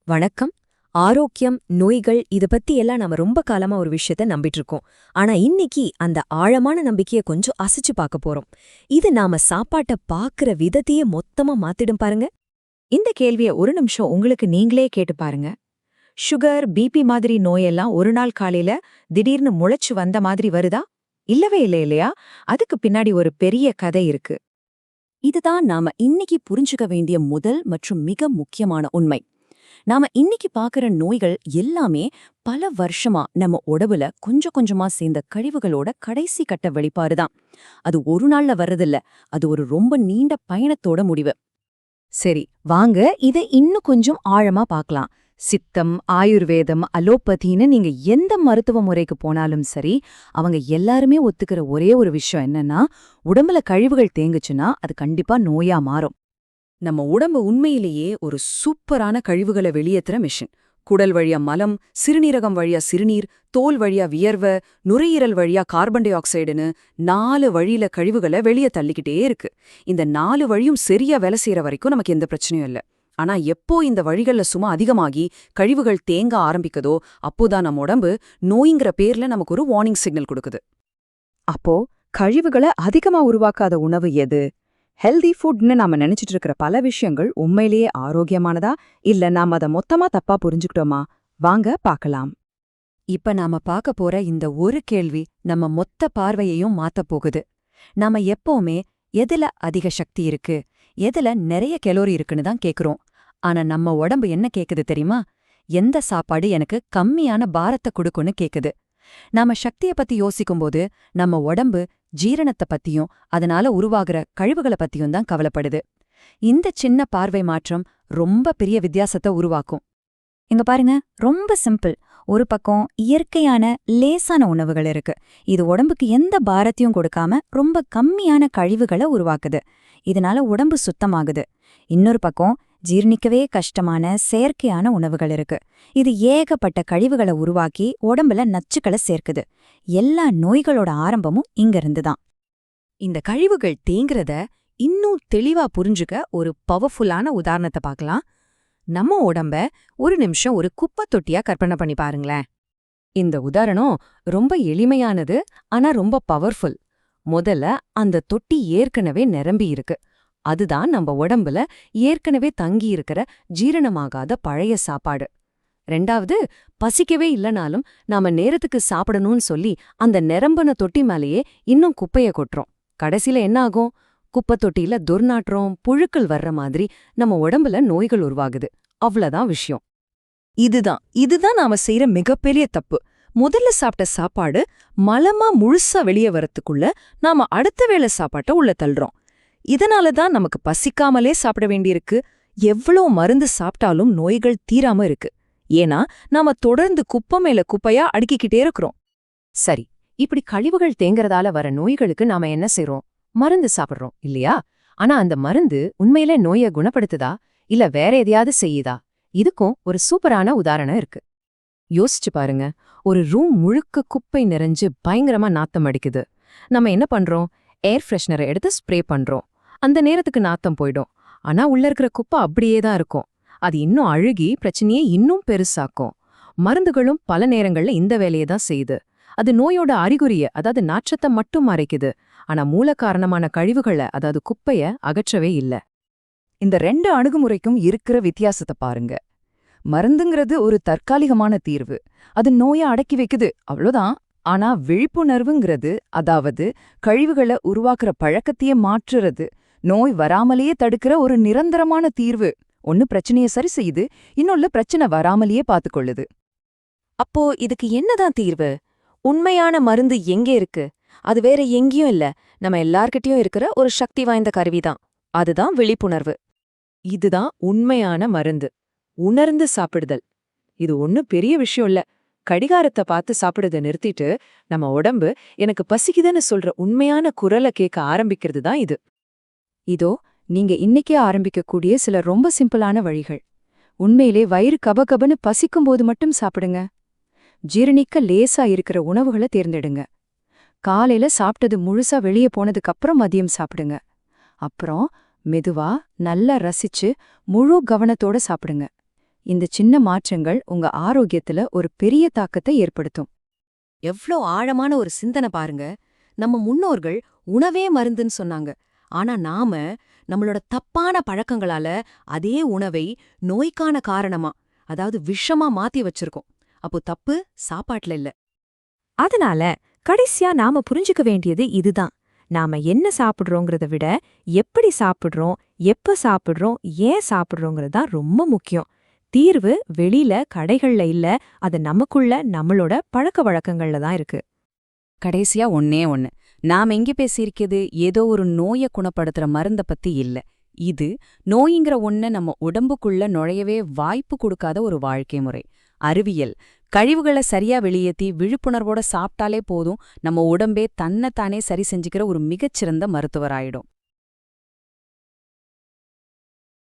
வணக்கம். ஆரோக்கியம், நோய்கள் இது பத்தி எல்லாம் நாம ரொம்ப காலமா ஒரு விஷயத்த நம்பிட்டு இருக்கோம். ஆனா இன்னைக்கு அந்த ஆழமான நம்பிக்கைய கொஞ்சம் அசைச்சு பார்க்க போறோம். இது நாம சாப்பாட்ட பாக்குற விதத்தையே மொத்தமா மாத்திடும் பாருங்க. இந்த கேள்விய ஒரு நிமிஷம் உங்களுக்கு நீங்களே கேட்டு பாருங்க. சுகர், பிபி மாதிரி நோயெல்லாம் ஒரு நாள் காலையில திடீர்னு முளைச்சு வந்த மாதிரி வருதா? இல்லவே இல்லை இல்லையா? அதுக்கு பின்னாடி ஒரு பெரிய கதை இருக்கு. இதுதான் நாம இன்னைக்கு புரிஞ்சுக்க வேண்டிய முதல் மற்றும் மிக முக்கியமான உண்மை. நாம இன்னைக்கு பார்க்குற நோய்கள் எல்லாமே பல வருஷமா நம்ம உடம்புல கொஞ்சம் கொஞ்சமா சேர்ந்த கழிவுகளோட கடைசி கட்ட வெளிப்பாடு தான். அது ஒரு நாள்ல வர்றதில்ல, அது ஒரு ரொம்ப நீண்ட பயணத்தோட முடிவு. சரி, வாங்க இதை இன்னும் கொஞ்சம் ஆழமா பார்க்கலாம். சித்தம், ஆயுர்வேதம், அலோபதின்னு நீங்க எந்த மருத்துவ முறைக்கு போனாலும் சரி, அவங்க எல்லாருமே ஒத்துக்கிற ஒரே ஒரு விஷயம் என்னன்னா, உடம்புல கழிவுகள் தேங்குச்சுன்னா அது கண்டிப்பா நோயா மாறும். நம்ம உடம்பு உண்மையிலேயே ஒரு சூப்பரான கழிவுகளை வெளியேத்துற மிஷின். குடல் வழியா மலம், சிறுநீரகம் வழியா சிறுநீர், தோல் வழியா வியர்வை, நுரையீரல் வழியா கார்பன் டை ஆக்சைடுன்னு 4 வழியில கழிவுகளை வெளியே தள்ளிக்கிட்டே இருக்கு. இந்த 4 வழியும் சரியா வேலை செய்யற வரைக்கும் நமக்கு எந்த பிரச்சனையும் இல்ல. ஆனா எப்போ இந்த வழிகள்ல சும்மா அதிகமாகி கழிவுகள் தேங்க ஆரம்பிக்குதோ அப்போதான் நம்ம உடம்பு நோய்ங்கிற பேர்ல நமக்கு ஒரு வார்னிங் சிக்னல் கொடுக்குது. அப்போ கழிவுகளை அதிகமா உருவாக்காத உணவு எது? ஹெல்தி ஃபுட்னு நாம நினைச்சிட்டு இருக்கிற பல விஷயங்கள் உண்மையிலேயே ஆரோக்கியமானதா, இல்ல நாம அதை மொத்தமா தப்பா புரிஞ்சுக்கிட்டோமா? வாங்க பார்க்கலாம். இப்ப நாம பார்க்க போற இந்த ஒரு கேள்வி நம்ம மொத்த பார்வையையும் மாத்தப் போகுது. நாம எப்பவுமே எதுல அதிக சக்தி இருக்கு, எதுல நிறைய கெலோரி இருக்குன்னு தான் கேக்குறோம். ஆனா நம்ம உடம்பு என்ன கேக்குது தெரியுமா? எந்த சாப்பாடு எனக்கு கம்மியான பாரத்தை கொடுக்கும்னு கேக்குது. நாம சக்திய பத்தி யோசிக்கும்போது நம்ம உடம்பு ஜீரணத்த பத்தியும் அதனால உருவாகிற கழிவுகளை பத்தியும் தான் கவலைப்படுது. இந்த சின்ன பார்வை மாற்றம் ரொம்ப பெரிய வித்தியாசத்தை உருவாக்கும். இங்க பாருங்க, ரொம்ப சிம்பிள். ஒரு பக்கம் இயற்கையான லேசான உணவுகள் இருக்கு. இது உடம்புக்கு எந்த பாரத்தையும் கொடுக்காம ரொம்ப கம்மியான கழிவுகளை உருவாக்குது. இதனால உடம்பு சுத்தமாகுது. இன்னொரு பக்கம் ஜீர்ணிக்கவே கஷ்டமான செயற்கையான உணவுகள் இருக்கு. இது ஏகப்பட்ட கழிவுகளை உருவாக்கி உடம்புல நச்சுக்களை சேர்க்குது. எல்லா நோய்களோட ஆரம்பமும் இங்கிருந்து தான். இந்த கழிவுகள் தேங்குறத இன்னும் தெளிவா புரிஞ்சுக்க ஒரு பவர்ஃபுல்லான உதாரணத்தை பார்க்கலாம். நம்ம உடம்ப ஒரு நிமிஷம் ஒரு குப்பை தொட்டியா கற்பனை பண்ணி பாருங்களேன். இந்த உதாரணம் ரொம்ப எளிமையானது, ஆனா ரொம்ப பவர்ஃபுல். முதல்ல அந்த தொட்டி ஏற்கனவே நிரம்பி இருக்கு. அதுதான் நம்ம உடம்புல ஏற்கனவே தங்கி இருக்கிற ஜீரணமாகாத பழைய சாப்பாடு. ரெண்டாவது, பசிக்கவே இல்லனாலும் நாம நேரத்துக்கு சாப்பிடணும்னு சொல்லி அந்த நிரம்பின தொட்டி மேலேயே இன்னும் குப்பைய கொட்டுறோம். கடைசியில என்ன ஆகும்? குப்பை தொட்டியில துர்நாற்றம், புழுக்கள் வர்ற மாதிரி நம்ம உடம்புல நோய்கள் உருவாகுது. அவ்வளவுதான் விஷயம். இதுதான் நாம செய்யற மிகப்பெரிய தப்பு. முதல்ல சாப்பிட்ட சாப்பாடு மலமா முழுசா வெளியே வரத்துக்குள்ள நாம அடுத்த வேளை சாப்பாட்ட உள்ள தள்ளுறோம். இதனால தான் நமக்கு பசிக்காமலே சாப்பிட வேண்டியிருக்கு. எவ்வளோ மருந்து சாப்பிட்டாலும் நோய்கள் தீராம இருக்கு. ஏன்னா நாம தொடர்ந்து குப்பை மேல குப்பையா அடுக்கிக்கிட்டே இருக்கிறோம். சரி, இப்படி கழிவுகள் தேங்கறதால வர நோய்களுக்கு நாம என்ன செய்றோம்? மருந்து சாப்பிடுறோம் இல்லையா? ஆனா அந்த மருந்து உண்மையில நோயை குணப்படுத்துதா இல்ல வேற எதையாவது செய்யுதா? இதுக்கும் ஒரு சூப்பரான உதாரணம் இருக்கு. யோசிச்சு பாருங்க. ஒரு ரூம் முழுக்க குப்பை நிறைஞ்சு பயங்கரமா நாத்தம் அடிக்குது. நம்ம என்ன பண்றோம்? ஏர் ஃப்ரெஷ்னரை எடுத்து ஸ்ப்ரே பண்றோம். அந்த நேரத்துக்கு நாத்தம் போயிடும். ஆனா உள்ள இருக்கிற குப்பை அப்படியே தான் இருக்கும். அது இன்னும் அழுகி பிரச்சனையே இன்னும் பெருசாக்கும். மருந்துகளும் பல நேரங்கள்ல இந்த வேலையை தான் செய்யுது. அது நோயோட அறிகுறிய, அதாவது நாற்றத்தை மட்டும் மறைக்குது. ஆனா மூல காரணமான கழிவுகளை, அதாவது குப்பைய அகற்றவே இல்ல. இந்த 2 அணுகுமுறைக்கும் இருக்கிற வித்தியாசத்தை பாருங்க. மருந்துங்கிறது ஒரு தற்காலிகமான தீர்வு. அது நோயை அடக்கி வைக்குது, அவ்வளோதான். ஆனா விழிப்புணர்வுங்கிறது, அதாவது கழிவுகளை உருவாக்குற பழக்கத்தையே மாற்றுறது, நோய் வராமலேயே தடுக்கிற ஒரு நிரந்தரமான தீர்வு. ஒன்னு பிரச்சனையை சரி செய்யுது, இன்னொன்னு பிரச்சனை வராமலேயே பார்த்துக்கொள்ளுது. அப்போ இதுக்கு என்னதான் தீர்வு? உண்மையான மருந்து எங்கே இருக்கு? அது வேற எங்கேயும் இல்ல, நம்ம எல்லார்கிட்டயும் இருக்கிற ஒரு சக்தி வாய்ந்த கருவிதான். அதுதான் விழிப்புணர்வு. இதுதான் உண்மையான மருந்து. உணர்ந்து சாப்பிடுதல். இது ஒன்னும் பெரிய விஷயம் இல்ல. கடிகாரத்தை பார்த்து சாப்பிடுறத நிறுத்திட்டு நம்ம உடம்பு எனக்கு பசிக்குதுன்னு சொல்ற உண்மையான குரலை கேட்க ஆரம்பிக்கிறது தான் இது. இதோ நீங்க இன்னைக்கே ஆரம்பிக்கக்கூடிய சில ரொம்ப சிம்பிளான வழிகள். உண்மையிலே வயிறு கபகபன்னு பசிக்கும்போது மட்டும் சாப்பிடுங்க. ஜீரணிக்க லேசா இருக்கிற உணவுகளை தேர்ந்தெடுங்க. காலையில சாப்பிட்டது முழுசா வெளியே போனதுக்கு அப்புறம் மதியம் சாப்பிடுங்க. அப்புறம் மெதுவா நல்லா ரசிச்சு முழு கவனத்தோட சாப்பிடுங்க. இந்த சின்ன மாற்றங்கள் உங்க ஆரோக்கியத்துல ஒரு பெரிய தாக்கத்தை ஏற்படுத்தும். எவ்ளோ ஆழமான ஒரு சிந்தனை பாருங்க. நம்ம முன்னோர்கள் உணவே மருந்துன்னு சொன்னாங்க. ஆனா நாம நம்மளோட தப்பான பழக்கங்களால அதே உணவை நோய்க்கான காரணமா, அதாவது விஷமா மாத்தி வச்சிருக்கோம். அப்போ தப்பு சாப்பாட்டுல இல்ல. அதனால கடைசியா நாம புரிஞ்சுக்க வேண்டியது இதுதான். நாம என்ன சாப்பிடுறோங்கிறத விட எப்படி சாப்பிடுறோம், எப்ப சாப்பிடுறோம், ஏன் சாப்பிடுறோங்கிறது தான் ரொம்ப முக்கியம். தீர்வு வெளியில கடைகள்ல இல்ல, அது நமக்குள்ள நம்மளோட பழக்க வழக்கங்கள்ல தான் இருக்கு. கடைசியா ஒண்ணே ஒண்ணு. நாம இங்க பேசியிருக்கிறது ஏதோ ஒரு நோயை குணப்படுத்துற மருந்த பத்தி இல்ல. இது நோய்ங்கிற ஒண்ண நம்ம உடம்புக்குள்ள நுழையவே வாய்ப்பு கொடுக்காத ஒரு வாழ்க்கை முறை. அறிவியல். கழிவுகளை சரியா வெளியேத்தி விழிப்புணர்வோட சாப்பிட்டாலே போதும், நம்ம உடம்பே தன்னைத்தானே சரி செஞ்சுக்கிற ஒரு மிகச்சிறந்த மருத்துவராயிடும்.